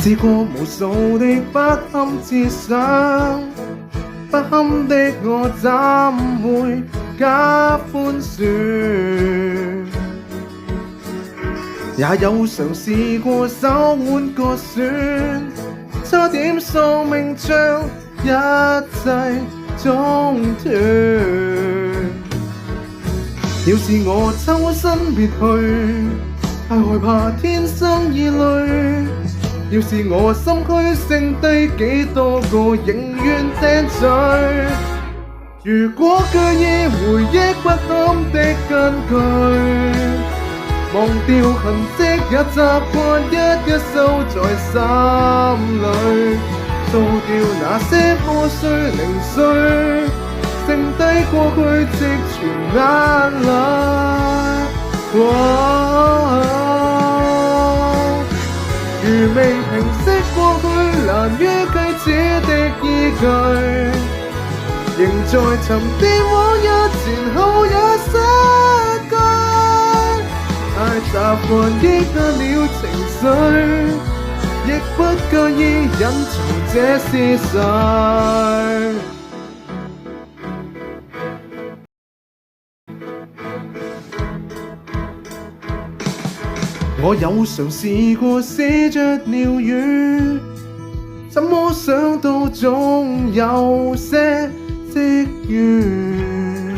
試過無數的不堪設想，不堪的我怎會假寬恕？也有嘗試過手腕割損，差點喪命將一切中斷。要是我抽身別去，太害怕天生異類。要是我心虛剩低幾多個仍願聽取。如果據意回憶不堪的根據，忘掉痕跡也習慣一一收在心裏，掃掉那些破碎零碎，剩低過去積存眼淚。如未平息過去難於啟齒的依據，仍在沉澱往日前後也失據。太習慣抑壓了情緒，亦不介意隱藏這事實。我有嘗試過試着療癒，怎麼想到總有些積怨，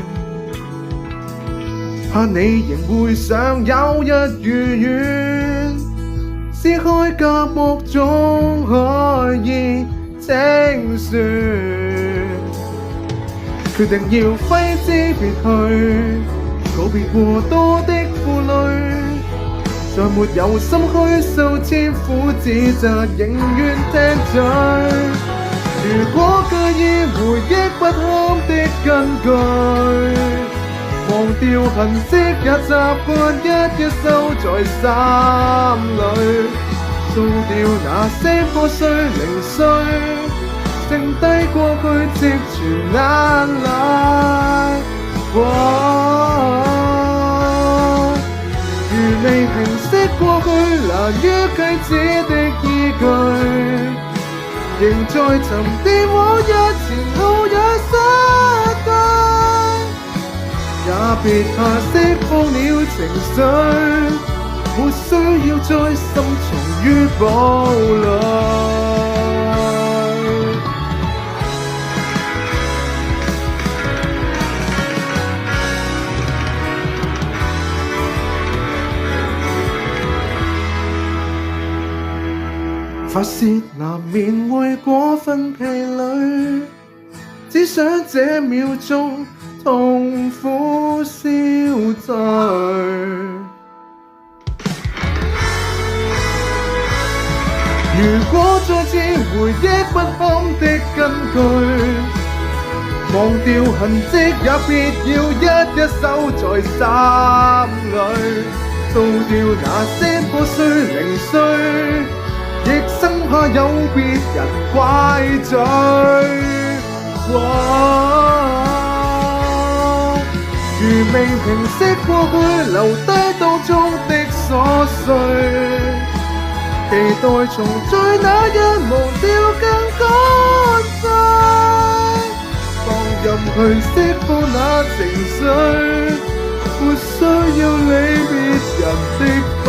怕你仍會想有日如願，撕開隔膜總可以清算，決定要揮之別去，告別過多的負累。再沒有心虛受千苦指責，仍願聽取。如果介意回憶不堪的根據，忘掉痕跡也習慣一一收在心裏，掃掉那些破碎零碎，剩低過去積存眼淚。如未平息過去難於啟齒的依據，仍在沉澱往日前後也失據。也別怕釋放了情緒，沒需要再深藏於堡壘。發洩難免會過分疲累，只想這秒鐘痛苦消退。如果再次回憶不堪的根據，忘掉痕跡也別要一一收在心裏，掃掉那些破碎零碎，亦生怕有別人怪罪。如未平息過去留低當中的瑣碎，期待重聚那日無調更乾脆，放任去釋放那情緒，沒需要理別人的反